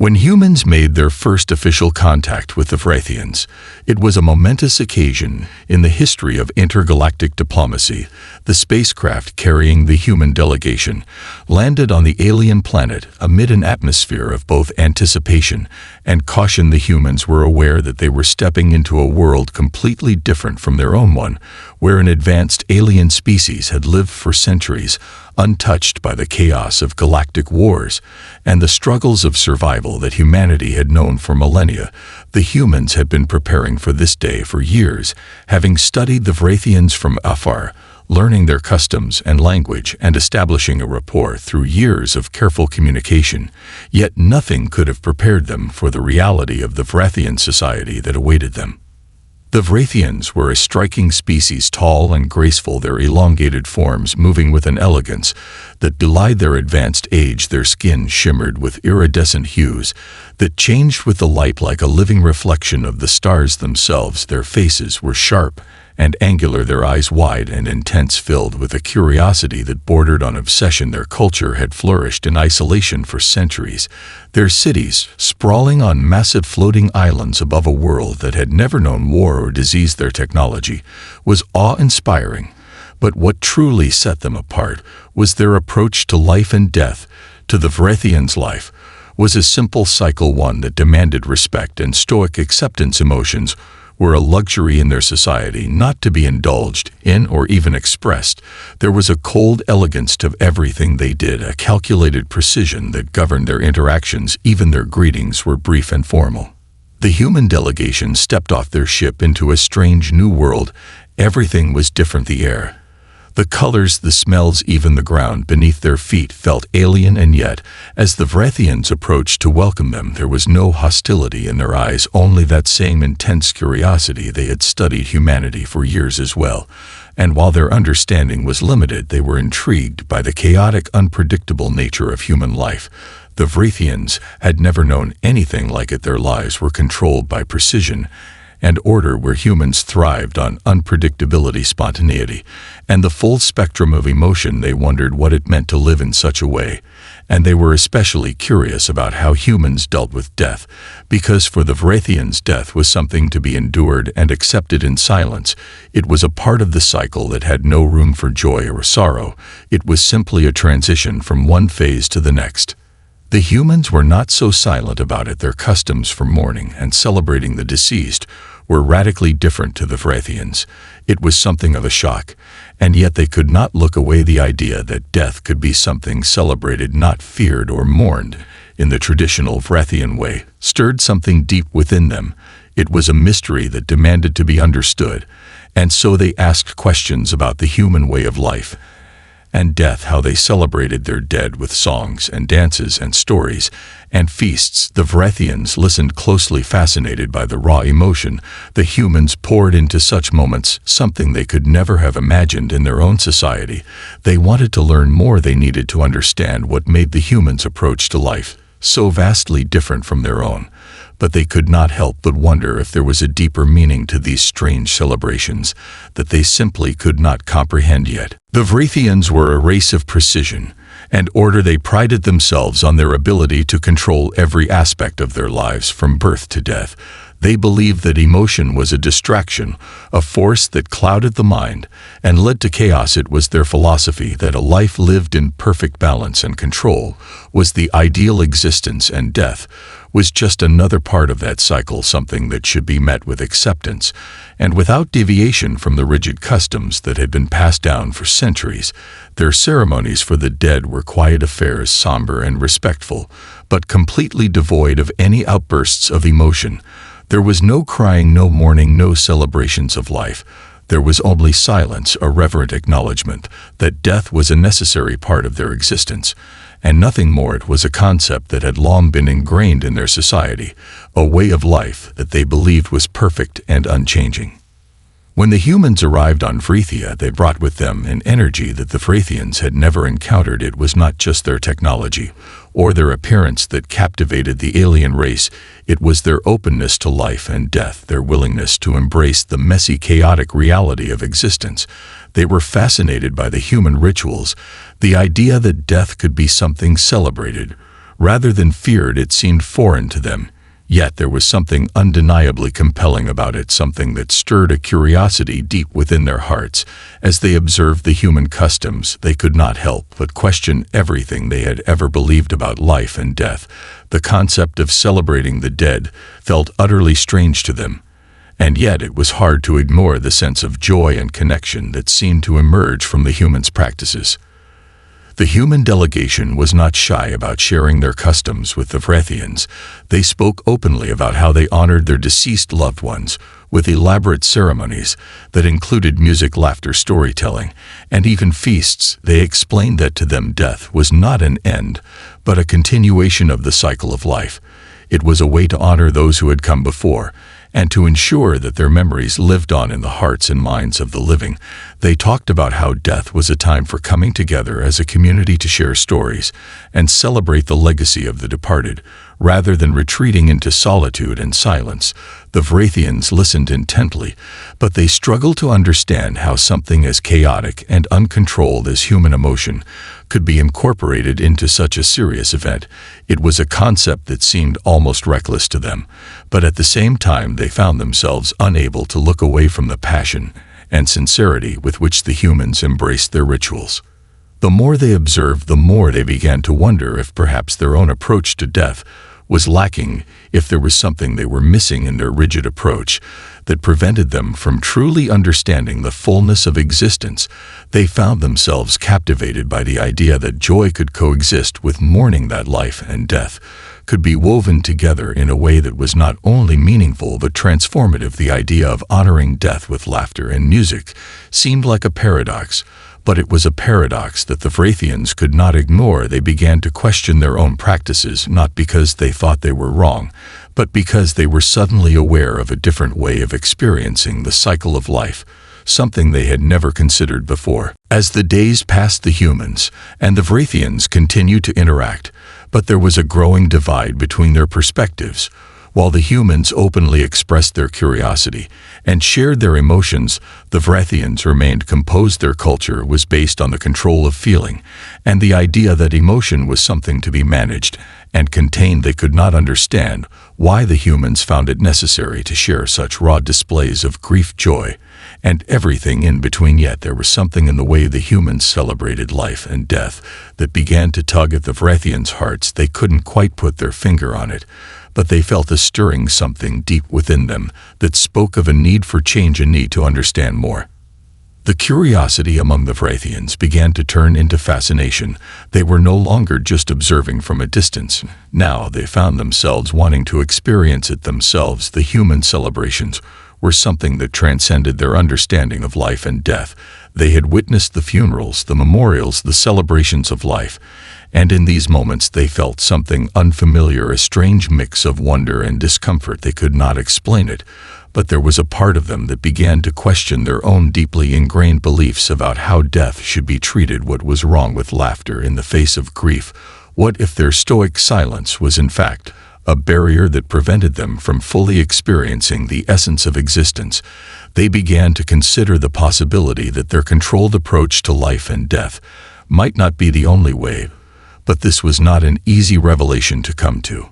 When humans made their first official contact with the Vrathians, it was a momentous occasion in the history of intergalactic diplomacy. The spacecraft carrying the human delegation landed on the alien planet amid an atmosphere of both anticipation and caution. The humans were aware that they were stepping into a world completely different from their own one, where an advanced alien species had lived for centuries, untouched by the chaos of galactic wars and the struggles of survival that humanity had known for millennia. The humans had been preparing for this day for years, having studied the Vrathians from afar, learning their customs and language and establishing a rapport through years of careful communication. Yet nothing could have prepared them for the reality of the Vrathian society that awaited them. The Vrathians were a striking species, tall and graceful, their elongated forms moving with an elegance that belied their advanced age. Their skin shimmered with iridescent hues that changed with the light like a living reflection of the stars themselves. Their faces were sharp and angular, their eyes wide and intense, filled with a curiosity that bordered on obsession. Their culture had flourished in isolation for centuries, their cities sprawling on massive floating islands above a world that had never known war or disease. Their technology was awe-inspiring, but what truly set them apart was their approach to life and death. To the Vrathians, life was a simple cycle, one that demanded respect and stoic acceptance. Emotions were a luxury in their society, not to be indulged in or even expressed. There was a cold elegance to everything they did, a calculated precision that governed their interactions. Even their greetings were brief and formal. The human delegation stepped off their ship into a strange new world. Everything was different. The air, the colors, the smells, even the ground beneath their feet felt alien. And yet, as the Vrathians approached to welcome them, there was no hostility in their eyes, only that same intense curiosity. They had studied humanity for years as well, and while their understanding was limited, they were intrigued by the chaotic, unpredictable nature of human life. The Vrathians had never known anything like it. Their lives were controlled by precision and order, where humans thrived on unpredictability, spontaneity, and the full spectrum of emotion. They wondered what it meant to live in such a way, and they were especially curious about how humans dealt with death, because for the Vrathians, death was something to be endured and accepted in silence. It was a part of the cycle that had no room for joy or sorrow. It was simply a transition from one phase to the next. The humans were not so silent about it. Their customs for mourning and celebrating the deceased were radically different to the Vrathians. It was something of a shock, and yet they could not look away. The idea that death could be something celebrated, not feared or mourned in the traditional Vrathian way, stirred something deep within them. It was a mystery that demanded to be understood, and so they asked questions about the human way of life and death, how they celebrated their dead with songs and dances and stories and feasts. The Vrathians listened closely, fascinated by the raw emotion the humans poured into such moments, something they could never have imagined in their own society. They wanted to learn more. They needed to understand what made the humans' approach to life so vastly different from their own. But they could not help but wonder if there was a deeper meaning to these strange celebrations that they simply could not comprehend yet. The Vrathians were a race of precision and order. They prided themselves on their ability to control every aspect of their lives from birth to death. They believed that emotion was a distraction, a force that clouded the mind and led to chaos. It was their philosophy that a life lived in perfect balance and control was the ideal existence, and death was just another part of that cycle, something that should be met with acceptance and without deviation from the rigid customs that had been passed down for centuries. Their ceremonies for the dead were quiet affairs, somber and respectful, but completely devoid of any outbursts of emotion. There was no crying, no mourning, no celebrations of life. There was only silence, a reverent acknowledgement that death was a necessary part of their existence, and nothing more. It was a concept that had long been ingrained in their society, a way of life that they believed was perfect and unchanging. When the humans arrived on Vrathia, they brought with them an energy that the Vrathians had never encountered. It was not just their technology or their appearance that captivated the alien race. It was their openness to life and death, their willingness to embrace the messy, chaotic reality of existence. They were fascinated by the human rituals, the idea that death could be something celebrated Rather than feared, it seemed foreign to them. Yet there was something undeniably compelling about it, something that stirred a curiosity deep within their hearts. As they observed the human customs, they could not help but question everything they had ever believed about life and death. The concept of celebrating the dead felt utterly strange to them, and yet it was hard to ignore the sense of joy and connection that seemed to emerge from the humans' practices. The human delegation was not shy about sharing their customs with the Vrathians. They spoke openly about how they honored their deceased loved ones with elaborate ceremonies that included music, laughter, storytelling, and even feasts. They explained that to them death was not an end, but a continuation of the cycle of life. It was a way to honor those who had come before, and to ensure that their memories lived on in the hearts and minds of the living. They talked about how death was a time for coming together as a community to share stories and celebrate the legacy of the departed, rather than retreating into solitude and silence. The Vrathians listened intently, but they struggled to understand how something as chaotic and uncontrolled as human emotion could be incorporated into such a serious event. It was a concept that seemed almost reckless to them, but at the same time they found themselves unable to look away from the passion and sincerity with which the humans embraced their rituals. The more they observed, the more they began to wonder if perhaps their own approach to death was lacking, if there was something they were missing in their rigid approach that prevented them from truly understanding the fullness of existence. They found themselves captivated by the idea that joy could coexist with mourning, that life and death could be woven together in a way that was not only meaningful but transformative. The idea of honoring death with laughter and music seemed like a paradox, but it was a paradox that the Vrathians could not ignore. They began to question their own practices, not because they thought they were wrong, but because they were suddenly aware of a different way of experiencing the cycle of life, something they had never considered before. As the days passed, the humans and the Vrathians continued to interact, but there was a growing divide between their perspectives. While the humans openly expressed their curiosity and shared their emotions, the Vrathians remained composed. Their culture was based on the control of feeling and the idea that emotion was something to be managed and contained. They could not understand why the humans found it necessary to share such raw displays of grief, joy, and everything in between. Yet there was something in the way the humans celebrated life and death that began to tug at the Vrathians' hearts. They couldn't quite put their finger on it, but they felt a stirring something deep within them that spoke of a need for change, a need to understand more. The curiosity among the Vrathians began to turn into fascination. They were no longer just observing from a distance. Now they found themselves wanting to experience it themselves. The human celebrations were something that transcended their understanding of life and death. They had witnessed the funerals, the memorials, the celebrations of life, and in these moments they felt something unfamiliar, a strange mix of wonder and discomfort. They could not explain it, but there was a part of them that began to question their own deeply ingrained beliefs about how death should be treated. What was wrong with laughter in the face of grief? What if their stoic silence was in fact a barrier that prevented them from fully experiencing the essence of existence? They began to consider the possibility that their controlled approach to life and death might not be the only way, but this was not an easy revelation to come to.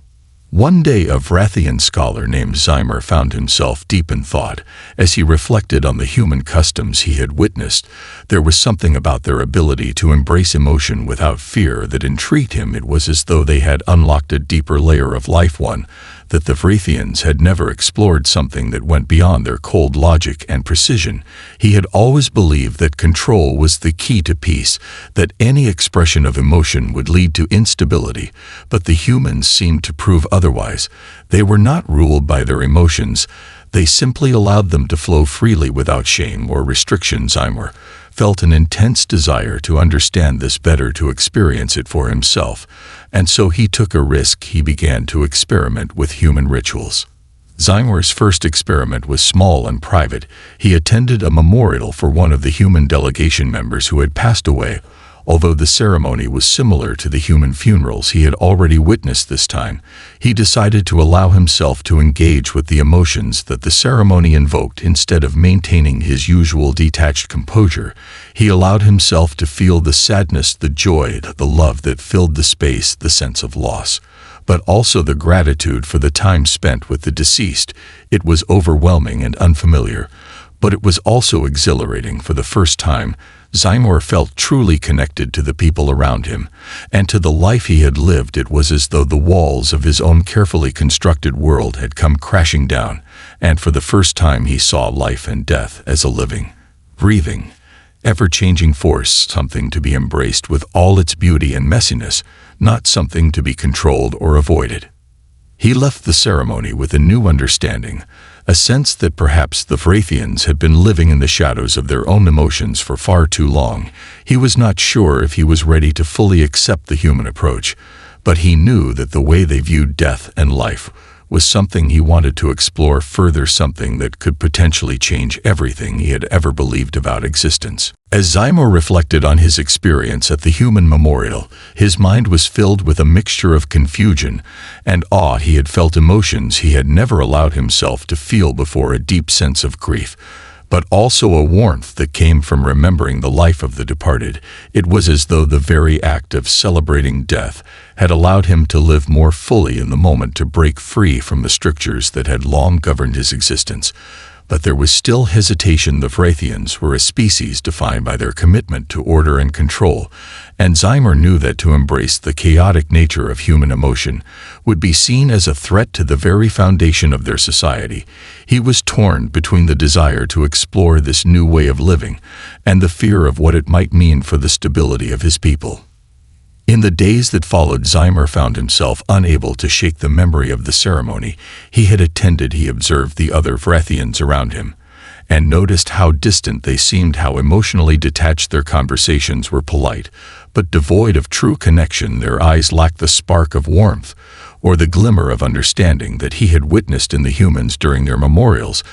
One day, a Vrathian scholar named Zymer found himself deep in thought. As he reflected on the human customs he had witnessed, there was something about their ability to embrace emotion without fear that intrigued him. It was as though they had unlocked a deeper layer of life, one that the Vrathians had never explored, something that went beyond their cold logic and precision. He had always believed that control was the key to peace, that any expression of emotion would lead to instability, but the humans seemed to prove otherwise. They were not ruled by their emotions. They simply allowed them to flow freely without shame or restriction. Zymer felt an intense desire to understand this better, to experience it for himself, and so he took a risk. He began to experiment with human rituals. Zymer's first experiment was small and private. He attended a memorial for one of the human delegation members who had passed away. Although the ceremony was similar to the human funerals he had already witnessed this time, he decided to allow himself to engage with the emotions that the ceremony invoked. Instead of maintaining his usual detached composure, he allowed himself to feel the sadness, the joy, the love that filled the space, the sense of loss. but also the gratitude for the time spent with the deceased. It was overwhelming and unfamiliar, but it was also exhilarating. For the first time, Zymor felt truly connected to the people around him, and to the life he had lived. It was as though the walls of his own carefully constructed world had come crashing down, and for the first time he saw life and death as a living, breathing, ever-changing force, something to be embraced with all its beauty and messiness, not something to be controlled or avoided. He left the ceremony with a new understanding, a sense that perhaps the Vrathians had been living in the shadows of their own emotions for far too long. He was not sure if he was ready to fully accept the human approach, but he knew that the way they viewed death and life was something he wanted to explore further, something that could potentially change everything he had ever believed about existence. As Zymor reflected on his experience at the Human Memorial, his mind was filled with a mixture of confusion and awe. He had felt emotions he had never allowed himself to feel before, a deep sense of grief, but also a warmth that came from remembering the life of the departed. It was as though the very act of celebrating death had allowed him to live more fully in the moment, to break free from the strictures that had long governed his existence. But there was still hesitation. The Vrathians were a species defined by their commitment to order and control, and Zymor knew that to embrace the chaotic nature of human emotion would be seen as a threat to the very foundation of their society. He was torn between the desire to explore this new way of living and the fear of what it might mean for the stability of his people. In the days that followed, Zymor found himself unable to shake the memory of the ceremony he had attended. He observed the other Vrathians around him, and noticed how distant they seemed, how emotionally detached. Their conversations were polite, but devoid of true connection. Their eyes lacked the spark of warmth or the glimmer of understanding that he had witnessed in the humans during their memorials.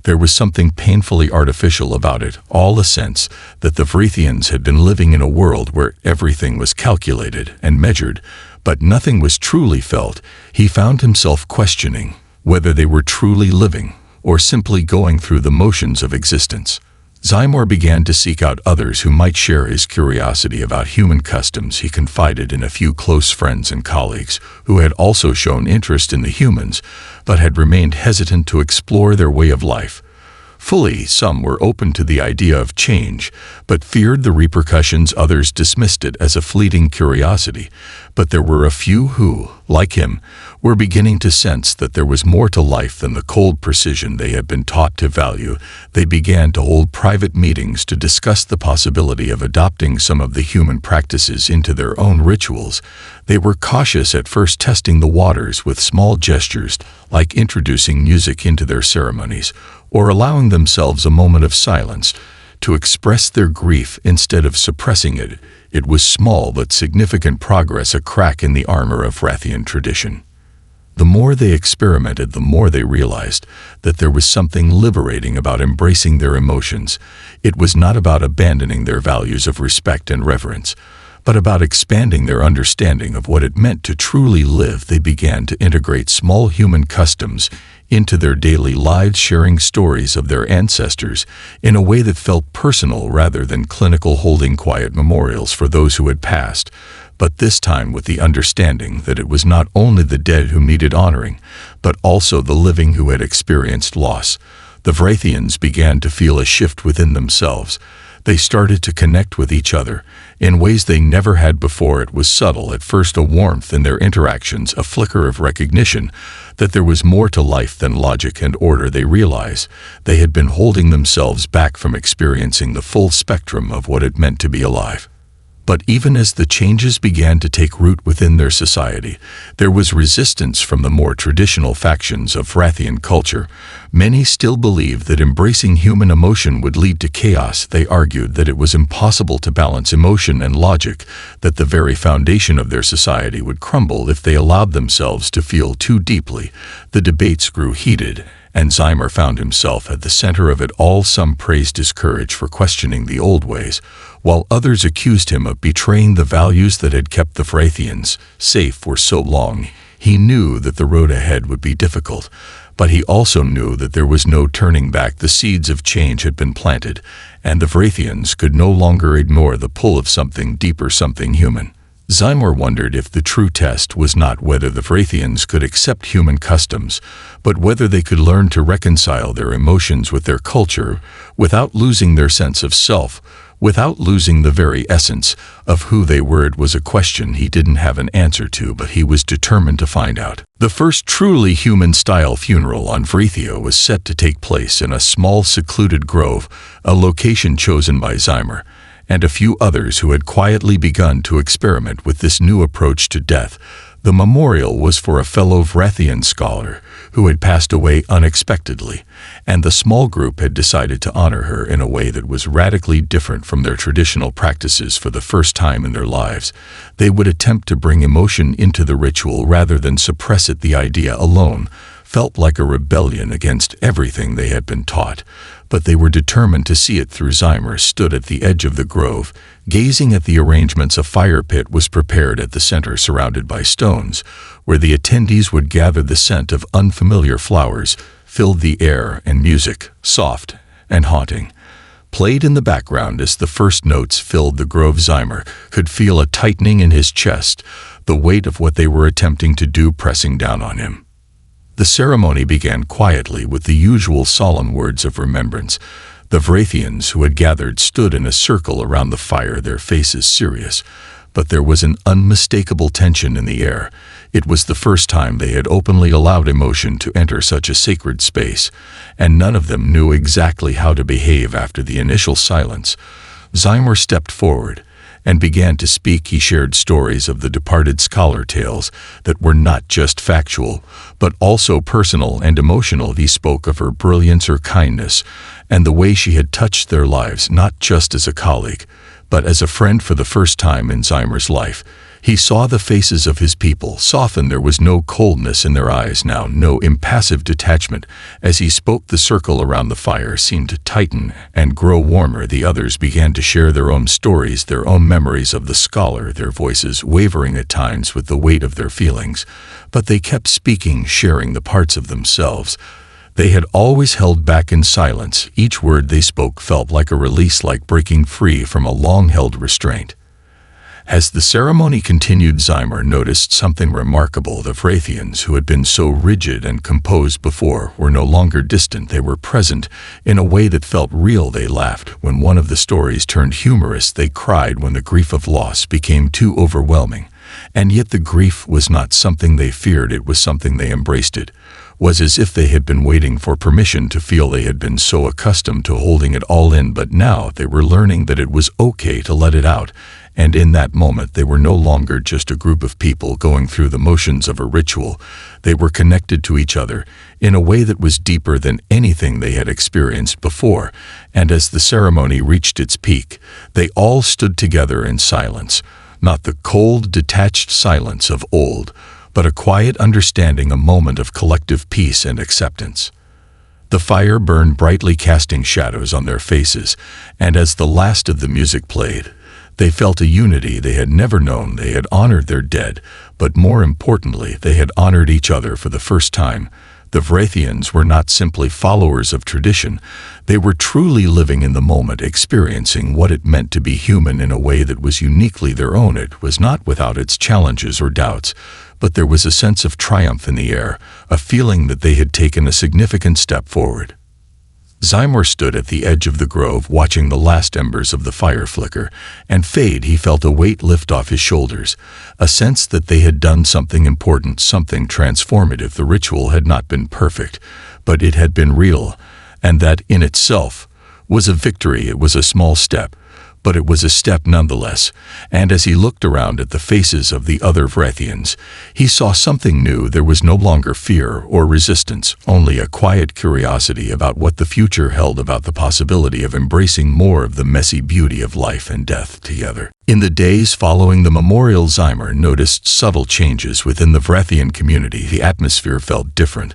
There was something painfully artificial about it all, a sense that the Vrathians had been living in a world where everything was calculated and measured, but nothing was truly felt. He found himself questioning whether they were truly living or simply going through the motions of existence. Zymor began to seek out others who might share his curiosity about human customs. He confided in a few close friends and colleagues who had also shown interest in the humans, but had remained hesitant to explore their way of life fully. Some were open to the idea of change, but feared the repercussions. Others dismissed it as a fleeting curiosity. But there were a few who, like him, were beginning to sense that there was more to life than the cold precision they had been taught to value. They began to hold private meetings to discuss the possibility of adopting some of the human practices into their own rituals. They were cautious at first, testing the waters with small gestures, like introducing music into their ceremonies, or allowing themselves a moment of silence to express their grief instead of suppressing it. It was small but significant progress, a crack in the armor of Vrathian tradition. The more they experimented, the more they realized that there was something liberating about embracing their emotions. It was not about abandoning their values of respect and reverence, but about expanding their understanding of what it meant to truly live. They began to integrate small human customs into their daily lives, sharing stories of their ancestors in a way that felt personal rather than clinical, holding quiet memorials for those who had passed, but this time with the understanding that it was not only the dead who needed honoring, but also the living who had experienced loss. The Vrathians began to feel a shift within themselves. They started to connect with each other in ways they never had before. It was subtle at first, a warmth in their interactions, a flicker of recognition that there was more to life than logic and order. They realized they had been holding themselves back from experiencing the full spectrum of what it meant to be alive. But even as the changes began to take root within their society, there was resistance from the more traditional factions of Vrathian culture. Many still believed that embracing human emotion would lead to chaos. They argued that it was impossible to balance emotion and logic, that the very foundation of their society would crumble if they allowed themselves to feel too deeply. The debates grew heated, and Zymor found himself at the center of it all. Some praised his courage for questioning the old ways, while others accused him of betraying the values that had kept the Vrathians safe for so long. He knew that the road ahead would be difficult, but he also knew that there was no turning back. The seeds of change had been planted, and the Vrathians could no longer ignore the pull of something deeper, something human. Zymor wondered if the true test was not whether the Vrathians could accept human customs, but whether they could learn to reconcile their emotions with their culture without losing their sense of self, without losing the very essence of who they were. It was a question he didn't have an answer to, but he was determined to find out. The first truly human-style funeral on Vrathia was set to take place in a small secluded grove, a location chosen by Zymor and a few others who had quietly begun to experiment with this new approach to death. The memorial was for a fellow Vrathian scholar who had passed away unexpectedly, and the small group had decided to honor her in a way that was radically different from their traditional practices. For the first time in their lives, they would attempt to bring emotion into the ritual rather than suppress it. The idea alone felt like a rebellion against everything they had been taught, but they were determined to see it through. Zymor stood at the edge of the grove, gazing at the arrangements. A fire pit was prepared at the center, surrounded by stones, where the attendees would gather. The scent of unfamiliar flowers filled the air, and music, soft and haunting, played in the background as the first notes filled the grove. Zymor could feel a tightening in his chest, the weight of what they were attempting to do pressing down on him. The ceremony began quietly with the usual solemn words of remembrance. The Vrathians who had gathered stood in a circle around the fire, their faces serious, but there was an unmistakable tension in the air. It was the first time they had openly allowed emotion to enter such a sacred space, and none of them knew exactly how to behave. After the initial silence, Zymor stepped forward and began to speak. He shared stories of the departed scholar, tales that were not just factual, but also personal and emotional. He spoke of her brilliance, her kindness, and the way she had touched their lives, not just as a colleague, but as a friend. For the first time in Zymor's life, he saw the faces of his people soften. There was no coldness in their eyes now, no impassive detachment. As he spoke, the circle around the fire seemed to tighten and grow warmer. The others began to share their own stories, their own memories of the scholar, their voices wavering at times with the weight of their feelings. But they kept speaking, sharing the parts of themselves they had always held back in silence. Each word they spoke felt like a release, like breaking free from a long-held restraint. As the ceremony continued, Zymor noticed something remarkable. The Vrathians, who had been so rigid and composed before, were no longer distant. They were present in a way that felt real. They laughed when one of the stories turned humorous. They cried when the grief of loss became too overwhelming. And yet the grief was not something they feared, it was something they embraced. It was as if they had been waiting for permission to feel. They had been so accustomed to holding it all in, but now they were learning that it was okay to let it out. And in that moment, they were no longer just a group of people going through the motions of a ritual. They were connected to each other in a way that was deeper than anything they had experienced before. And as the ceremony reached its peak, they all stood together in silence, not the cold, detached silence of old, but a quiet understanding, a moment of collective peace and acceptance. The fire burned brightly, casting shadows on their faces, and as the last of the music played, they felt a unity they had never known. They had honored their dead, but more importantly, they had honored each other for the first time. The Vrathians were not simply followers of tradition. They were truly living in the moment, experiencing what it meant to be human in a way that was uniquely their own. It was not without its challenges or doubts, but there was a sense of triumph in the air, a feeling that they had taken a significant step forward. Zymor stood at the edge of the grove, watching the last embers of the fire flicker and fade. He felt a weight lift off his shoulders, a sense that they had done something important, something transformative. The ritual had not been perfect, but it had been real, and that in itself was a victory. It was a small step, but it was a step nonetheless. And as he looked around at the faces of the other Vrathians, he saw something new. There was no longer fear or resistance, only a quiet curiosity about what the future held, about the possibility of embracing more of the messy beauty of life and death together. In the days following the memorial, Zymor noticed subtle changes within the Vrathian community. The atmosphere felt different.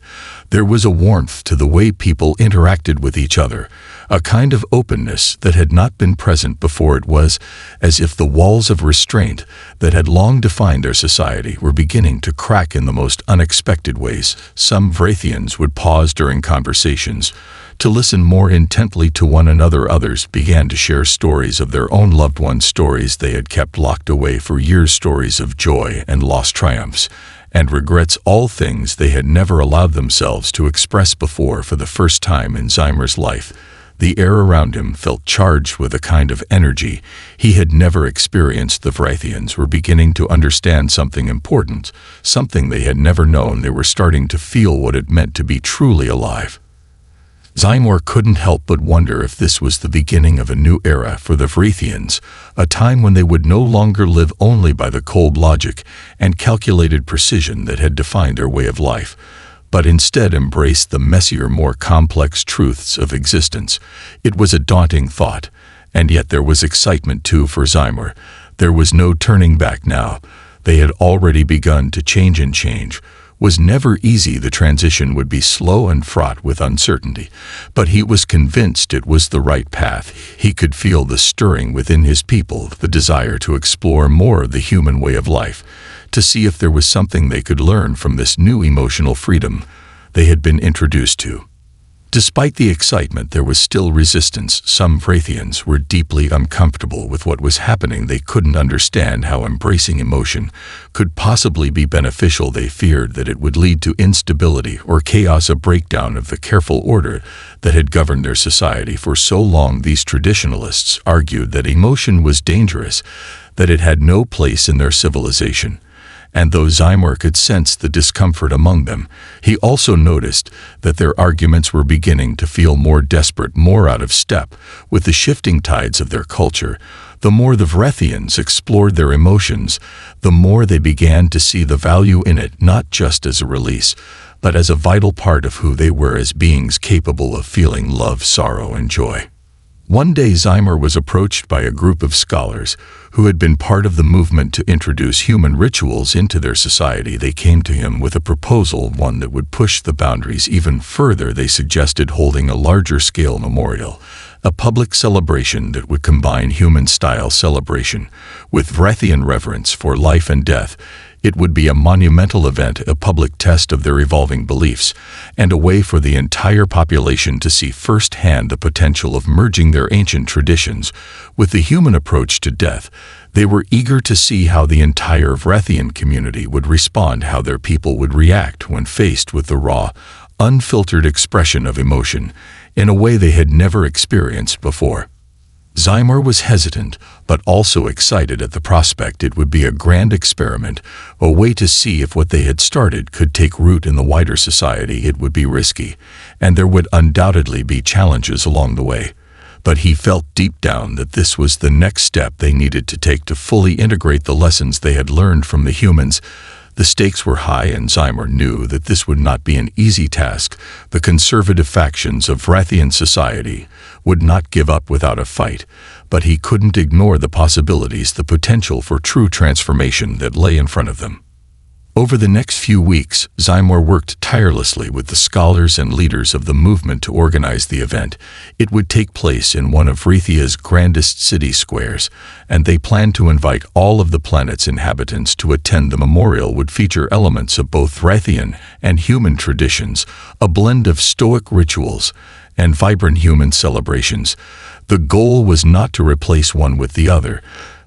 There was a warmth to the way people interacted with each other, a kind of openness that had not been present before. It was as if the walls of restraint that had long defined their society were beginning to crack in the most unexpected ways. Some Vrathians would pause during conversations, to listen more intently to one another. Others began to share stories of their own loved ones, stories they had kept locked away for years, stories of joy and lost triumphs, and regrets, all things they had never allowed themselves to express before. For the first time in Zymer's life, the air around him felt charged with a kind of energy he had never experienced. The Vrithians were beginning to understand something important, something they had never known. They were starting to feel what it meant to be truly alive. Zymer couldn't help but wonder if this was the beginning of a new era for the Vrithians, a time when they would no longer live only by the cold logic and calculated precision that had defined their way of life, but instead embraced the messier, more complex truths of existence. It was a daunting thought, and yet there was excitement too for Zymer. There was no turning back now. They had already begun to change, and change was never easy. The transition would be slow and fraught with uncertainty, but he was convinced it was the right path. He could feel the stirring within his people, the desire to explore more of the human way of life, to see if there was something they could learn from this new emotional freedom they had been introduced to. Despite the excitement, there was still resistance. Some Vrithians were deeply uncomfortable with what was happening. They couldn't understand how embracing emotion could possibly be beneficial. They feared that it would lead to instability or chaos, a breakdown of the careful order that had governed their society for so long. These traditionalists argued that emotion was dangerous, that it had no place in their civilization. And though Zymer could sense the discomfort among them, he also noticed that their arguments were beginning to feel more desperate, more out of step with the shifting tides of their culture. The more the Vrithians explored their emotions, the more they began to see the value in it, not just as a release, but as a vital part of who they were as beings capable of feeling love, sorrow, and joy. One day Zymer was approached by a group of scholars who had been part of the movement to introduce human rituals into their society. They came to him with a proposal, one that would push the boundaries even further. They suggested holding a larger-scale memorial, a public celebration that would combine human-style celebration with Vrithian reverence for life and death. It would be a monumental event, a public test of their evolving beliefs, and a way for the entire population to see firsthand the potential of merging their ancient traditions with the human approach to death. They were eager to see how the entire Vrithian community would respond, how their people would react when faced with the raw, unfiltered expression of emotion in a way they had never experienced before. Zymer was hesitant, but also excited at the prospect. It would be a grand experiment, a way to see if what they had started could take root in the wider society. It would be risky, and there would undoubtedly be challenges along the way. But he felt deep down that this was the next step they needed to take to fully integrate the lessons they had learned from the humans. The stakes were high, and Zymer knew that this would not be an easy task. The conservative factions of Vrithian society would not give up without a fight, but he couldn't ignore the possibilities, the potential for true transformation that lay in front of them. Over the next few weeks, Zymer worked tirelessly with the scholars and leaders of the movement to organize the event. It would take place in one of Vrithia's grandest city squares, and they planned to invite all of the planet's inhabitants to attend. The memorial would feature elements of both Vrithian and human traditions, a blend of stoic rituals and vibrant human celebrations. The goal was not to replace one with the other,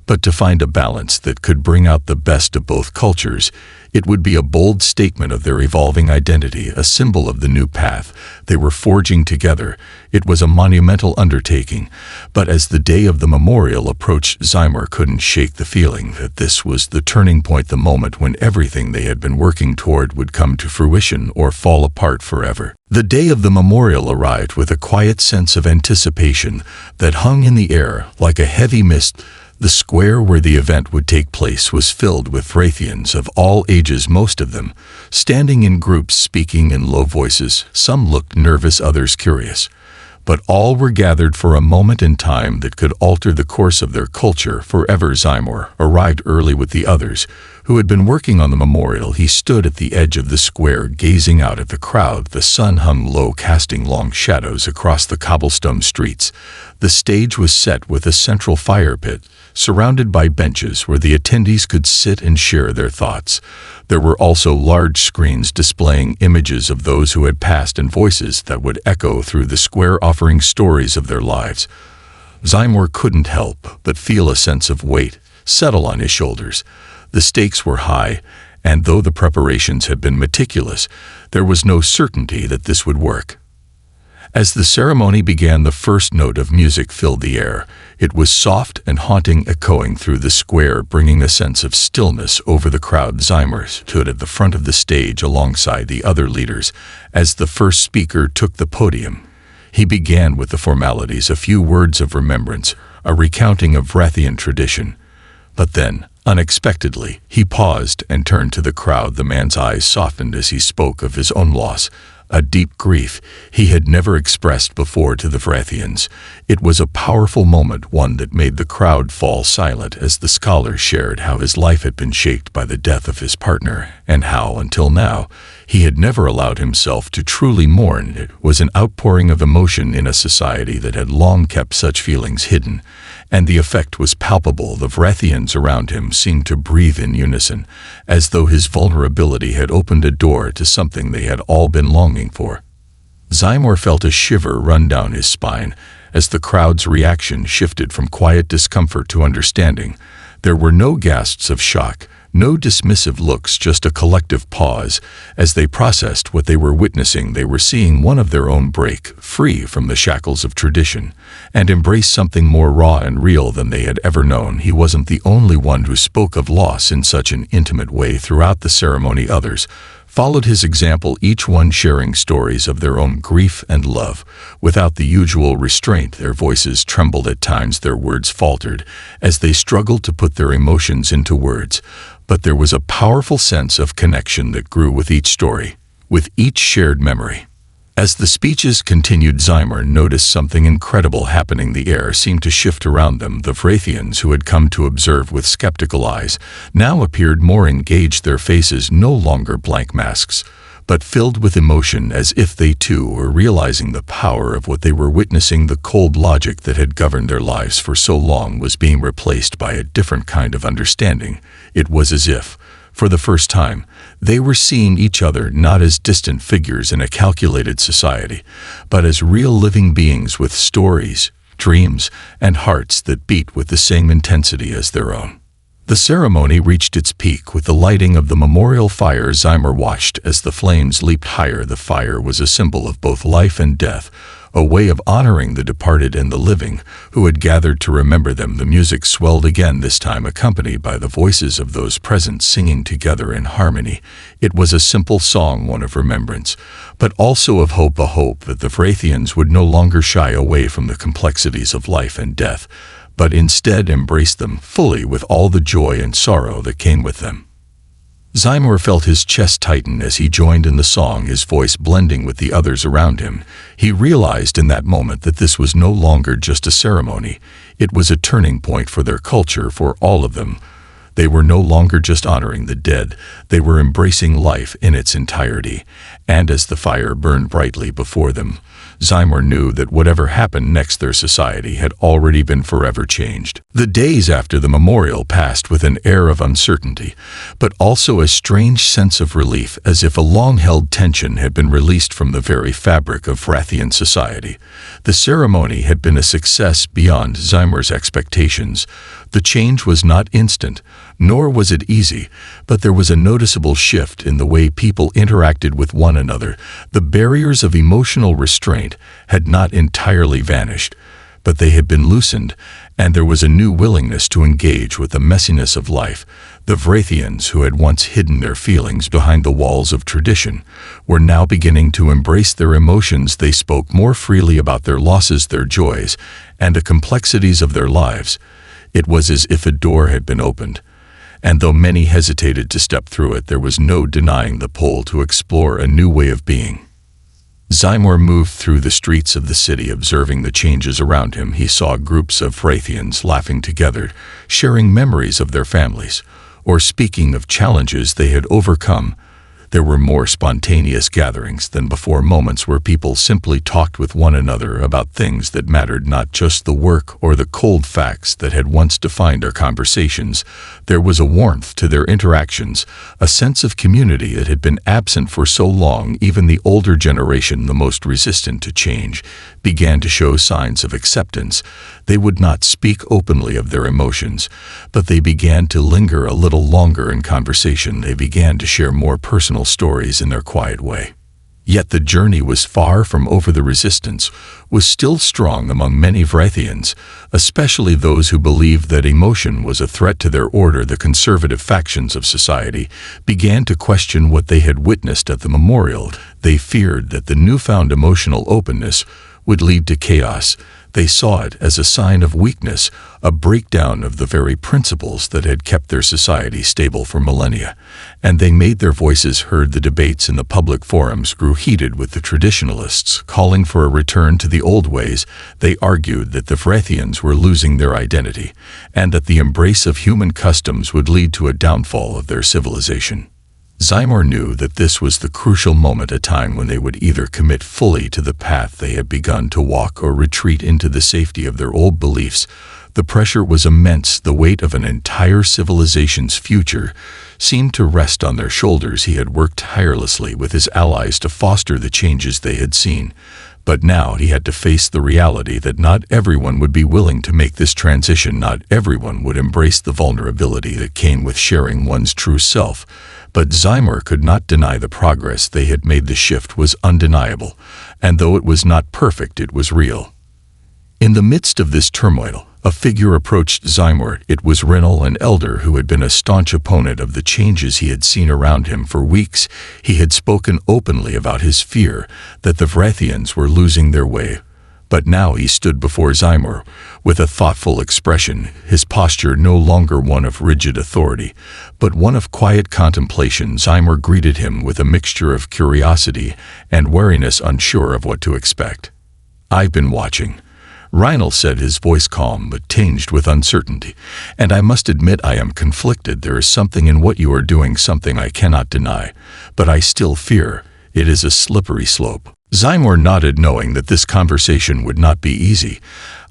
but to find a balance that could bring out the best of both cultures. It would be a bold statement of their evolving identity, a symbol of the new path they were forging together. It was a monumental undertaking, but as the day of the memorial approached, Zymer couldn't shake the feeling that this was the turning point, the moment when everything they had been working toward would come to fruition or fall apart forever. The day of the memorial arrived with a quiet sense of anticipation that hung in the air like a heavy mist. The square where the event would take place was filled with Vrithians of all ages, most of them standing in groups, speaking in low voices. Some looked nervous, others curious, but all were gathered for a moment in time that could alter the course of their culture forever. Zymer arrived early with the others who had been working on the memorial. He stood at the edge of the square, gazing out at the crowd. The sun hung low, casting long shadows across the cobblestone streets. The stage was set with a central fire pit, surrounded by benches where the attendees could sit and share their thoughts. There were also large screens displaying images of those who had passed and voices that would echo through the square offering stories of their lives. Zymor couldn't help but feel a sense of weight settle on his shoulders. The stakes were high, and though the preparations had been meticulous, there was no certainty that this would work. As the ceremony began, the first note of music filled the air. It was soft and haunting, echoing through the square, bringing a sense of stillness over the crowd. Zymor stood at the front of the stage alongside the other leaders. As the first speaker took the podium, he began with the formalities, a few words of remembrance, a recounting of Vrathian tradition. But then, unexpectedly, he paused and turned to the crowd. The man's eyes softened as he spoke of his own loss, a deep grief he had never expressed before to the Vrathians. It was a powerful moment, one that made the crowd fall silent as the scholar shared how his life had been shaped by the death of his partner, and how, until now, he had never allowed himself to truly mourn. It was an outpouring of emotion in a society that had long kept such feelings hidden, and the effect was palpable. The Vrathians around him seemed to breathe in unison, as though his vulnerability had opened a door to something they had all been longing for. Zymor felt a shiver run down his spine as the crowd's reaction shifted from quiet discomfort to understanding. There were no gasps of shock, no dismissive looks, just a collective pause. As they processed what they were witnessing, they were seeing one of their own break free from the shackles of tradition and embrace something more raw and real than they had ever known. He wasn't the only one who spoke of loss in such an intimate way throughout the ceremony. Others followed his example, each one sharing stories of their own grief and love. Without the usual restraint, their voices trembled at times, their words faltered as they struggled to put their emotions into words. But there was a powerful sense of connection that grew with each story, with each shared memory. As the speeches continued, Zymor noticed something incredible happening. The air seemed to shift around them. The Vrathians, who had come to observe with skeptical eyes, now appeared more engaged, their faces no longer blank masks, but filled with emotion, as if they too were realizing the power of what they were witnessing. The cold logic that had governed their lives for so long was being replaced by a different kind of understanding. It was as if, for the first time, they were seeing each other not as distant figures in a calculated society, but as real living beings with stories, dreams, and hearts that beat with the same intensity as their own. The ceremony reached its peak with the lighting of the memorial fire. Zymor watched as the flames leaped higher. The fire was a symbol of both life and death, a way of honoring the departed and the living who had gathered to remember them. The music swelled again, this time accompanied by the voices of those present singing together in harmony. It was a simple song, one of remembrance, but also of hope, a hope that the Vrathians would no longer shy away from the complexities of life and death, but instead embrace them fully with all the joy and sorrow that came with them. Zymor felt his chest tighten as he joined in the song, his voice blending with the others around him. He realized in that moment that this was no longer just a ceremony. It was a turning point for their culture, for all of them. They were no longer just honoring the dead, they were embracing life in its entirety. And as the fire burned brightly before them, Zymor knew that whatever happened next, their society had already been forever changed. The days after the memorial passed with an air of uncertainty, but also a strange sense of relief, as if a long-held tension had been released from the very fabric of Vrathian society. The ceremony had been a success beyond Zymor's expectations. The change was not instant, nor was it easy, but there was a noticeable shift in the way people interacted with one another. The barriers of emotional restraint had not entirely vanished, but they had been loosened, and there was a new willingness to engage with the messiness of life. The Vrathians, who had once hidden their feelings behind the walls of tradition, were now beginning to embrace their emotions. They spoke more freely about their losses, their joys, and the complexities of their lives. It was as if a door had been opened, and though many hesitated to step through it, there was no denying the pull to explore a new way of being. Zymor moved through the streets of the city, observing the changes around him. He saw groups of Vrathians laughing together, sharing memories of their families, or speaking of challenges they had overcome. There were more spontaneous gatherings than before, moments where people simply talked with one another about things that mattered, not just the work or the cold facts that had once defined our conversations. There was a warmth to their interactions, a sense of community that had been absent for so long. Even the older generation, the most resistant to change, began to show signs of acceptance. They would not speak openly of their emotions, but they began to linger a little longer in conversation. They began to share more personal stories in their quiet way. Yet the journey was far from over. The resistance was still strong among many Vrathians, especially those who believed that emotion was a threat to their order. The conservative factions of society began to question what they had witnessed at the memorial. They feared that the newfound emotional openness would lead to chaos. They saw it as a sign of weakness, a breakdown of the very principles that had kept their society stable for millennia, and they made their voices heard. The debates in the public forums grew heated, with the traditionalists calling for a return to the old ways. They argued that the Vrathians were losing their identity, and that the embrace of human customs would lead to a downfall of their civilization. Zymor knew that this was the crucial moment, a time when they would either commit fully to the path they had begun to walk or retreat into the safety of their old beliefs. The pressure was immense. The weight of an entire civilization's future seemed to rest on their shoulders. He had worked tirelessly with his allies to foster the changes they had seen, but now he had to face the reality that not everyone would be willing to make this transition. Not everyone would embrace the vulnerability that came with sharing one's true self. But Zymor could not deny the progress they had made. The shift was undeniable, and though it was not perfect, it was real. In the midst of this turmoil, a figure approached Zymor. It was Renal, an elder who had been a staunch opponent of the changes he had seen around him for weeks. He had spoken openly about his fear that the Vrathians were losing their way. But now he stood before Zymor with a thoughtful expression, his posture no longer one of rigid authority, but one of quiet contemplation. Zymor greeted him with a mixture of curiosity and wariness, unsure of what to expect. "I've been watching," Reinl said, his voice calm but tinged with uncertainty, "and I must admit I am conflicted. There is something in what you are doing, something I cannot deny, but I still fear it is a slippery slope." Zymor nodded, knowing that this conversation would not be easy.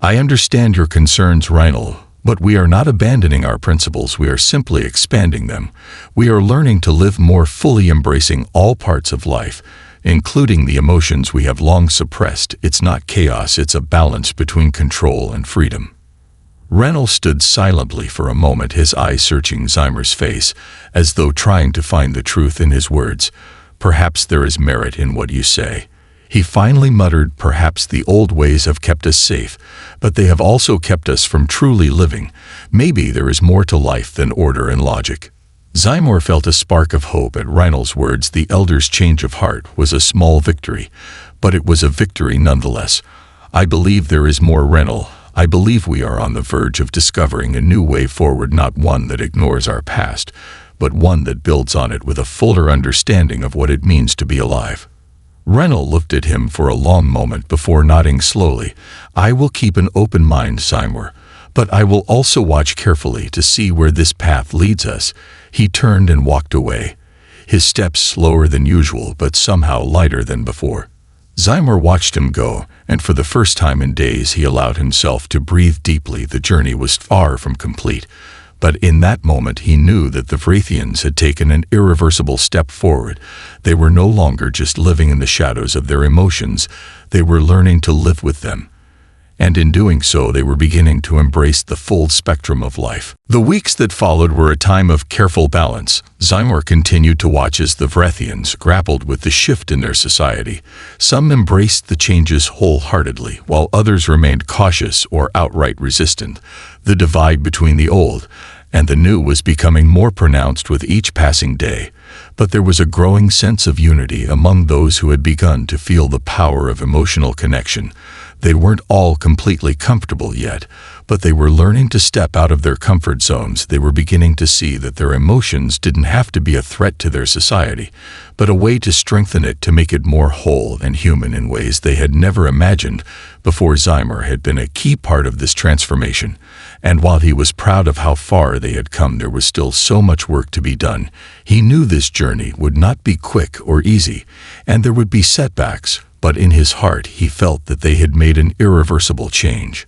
"I understand your concerns, Reinl, but we are not abandoning our principles. We are simply expanding them. We are learning to live more fully, embracing all parts of life, including the emotions we have long suppressed. It's not chaos, it's a balance between control and freedom." Reinl stood silently for a moment, his eyes searching Zymor's face, as though trying to find the truth in his words. "Perhaps there is merit in what you say," he finally muttered. "Perhaps the old ways have kept us safe, but they have also kept us from truly living. Maybe there is more to life than order and logic." Zymor felt a spark of hope at Reinl's words. The elder's change of heart was a small victory, but it was a victory nonetheless. "I believe there is more, Reinl. I believe we are on the verge of discovering a new way forward, not one that ignores our past, but one that builds on it with a fuller understanding of what it means to be alive." Reinl looked at him for a long moment before nodding slowly. "I will keep an open mind, Zymor, but I will also watch carefully to see where this path leads us." He turned and walked away, his steps slower than usual but somehow lighter than before. Zymor watched him go, and for the first time in days he allowed himself to breathe deeply. The journey was far from complete, but in that moment he knew that the Vrathians had taken an irreversible step forward. They were no longer just living in the shadows of their emotions, they were learning to live with them. And in doing so, they were beginning to embrace the full spectrum of life. The weeks that followed were a time of careful balance. Zymor continued to watch as the Vrathians grappled with the shift in their society. Some embraced the changes wholeheartedly, while others remained cautious or outright resistant. The divide between the old and the new was becoming more pronounced with each passing day, but there was a growing sense of unity among those who had begun to feel the power of emotional connection. They weren't all completely comfortable yet, but they were learning to step out of their comfort zones. They were beginning to see that their emotions didn't have to be a threat to their society, but a way to strengthen it, to make it more whole and human in ways they had never imagined before. Zymer had been a key part of this transformation, and while he was proud of how far they had come, there was still so much work to be done. He knew this journey would not be quick or easy, and there would be setbacks, but in his heart he felt that they had made an irreversible change.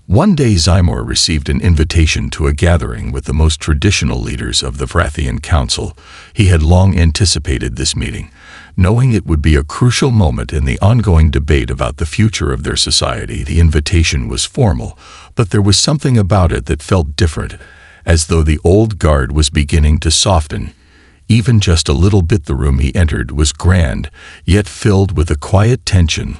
One day Zymer received an invitation to a gathering with the most traditional leaders of the Vrathian Council. He had long anticipated this meeting, knowing it would be a crucial moment in the ongoing debate about the future of their society. The invitation was formal, but there was something about it that felt different, as though the old guard was beginning to soften. Even just a little bit. The room he entered was grand, yet filled with a quiet tension.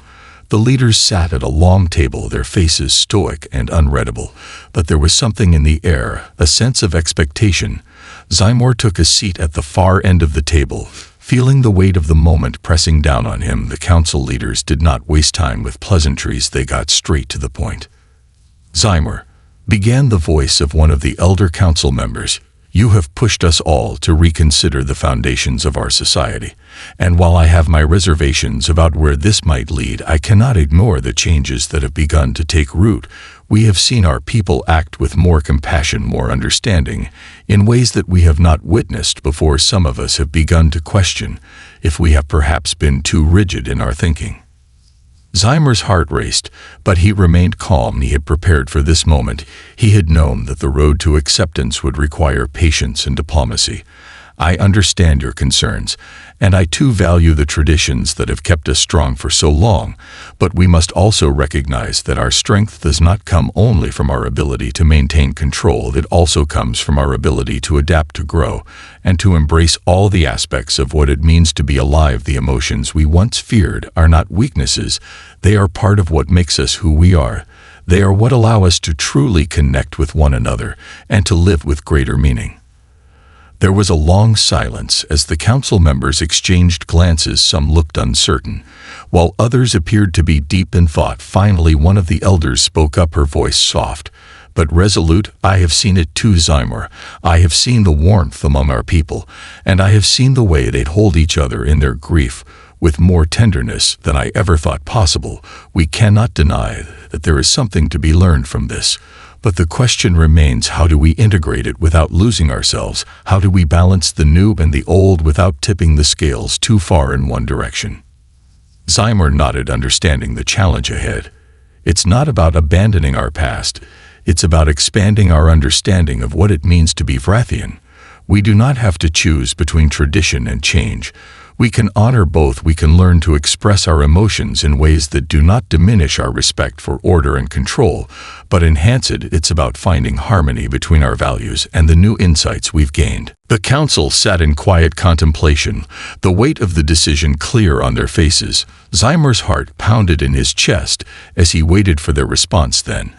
The leaders sat at a long table, their faces stoic and unreadable, but there was something in the air, a sense of expectation. Zymer took a seat at the far end of the table, feeling the weight of the moment pressing down on him. The council leaders did not waste time with pleasantries. They got straight to the point. "Zymer," began the voice of one of the elder council members, "you have pushed us all to reconsider the foundations of our society, and while I have my reservations about where this might lead, I cannot ignore the changes that have begun to take root. We have seen our people act with more compassion, more understanding, in ways that we have not witnessed before. Some of us have begun to question if we have perhaps been too rigid in our thinking." Zymer's heart raced, but he remained calm. He had prepared for this moment. He had known that the road to acceptance would require patience and diplomacy. "I understand your concerns, and I too value the traditions that have kept us strong for so long, but we must also recognize that our strength does not come only from our ability to maintain control. It also comes from our ability to adapt, to grow, and to embrace all the aspects of what it means to be alive. The emotions we once feared are not weaknesses. They are part of what makes us who we are. They are what allow us to truly connect with one another and to live with greater meaning." There was a long silence as the council members exchanged glances. Some looked uncertain, while others appeared to be deep in thought. Finally, one of the elders spoke up, her voice soft but resolute. "I have seen it too, Zymer. I have seen the warmth among our people, and I have seen the way they'd hold each other in their grief with more tenderness than I ever thought possible. We cannot deny that there is something to be learned from this. But the question remains, how do we integrate it without losing ourselves? How do we balance the new and the old without tipping the scales too far in one direction?" Zymer nodded, understanding the challenge ahead. "It's not about abandoning our past. It's about expanding our understanding of what it means to be Vrathian. We do not have to choose between tradition and change. We can honor both. We can learn to express our emotions in ways that do not diminish our respect for order and control, but enhance it. It's about finding harmony between our values and the new insights we've gained." The council sat in quiet contemplation, the weight of the decision clear on their faces. Zymer's heart pounded in his chest as he waited for their response. Then,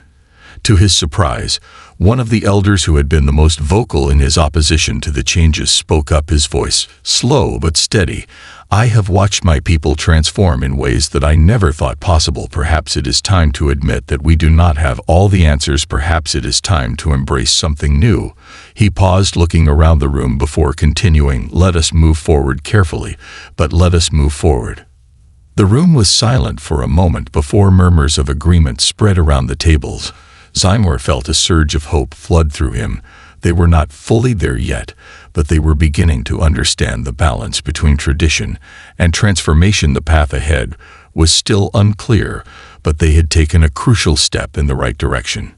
to his surprise, one of the elders who had been the most vocal in his opposition to the changes spoke up, his voice slow but steady. "I have watched my people transform in ways that I never thought possible. Perhaps it is time to admit that we do not have all the answers. Perhaps it is time to embrace something new." He paused, looking around the room before continuing, "Let us move forward carefully, but let us move forward." The room was silent for a moment before murmurs of agreement spread around the tables. Zymer felt a surge of hope flood through him. They were not fully there yet, but they were beginning to understand the balance between tradition and transformation. The path ahead was still unclear, but they had taken a crucial step in the right direction.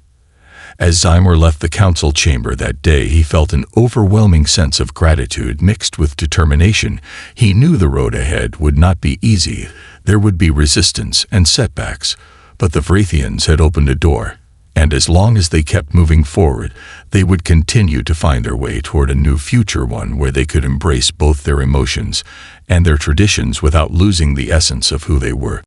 As Zymer left the council chamber that day, he felt an overwhelming sense of gratitude mixed with determination. He knew the road ahead would not be easy. There would be resistance and setbacks, but the Vrathians had opened a door, and as long as they kept moving forward, they would continue to find their way toward a new future, one where they could embrace both their emotions and their traditions without losing the essence of who they were.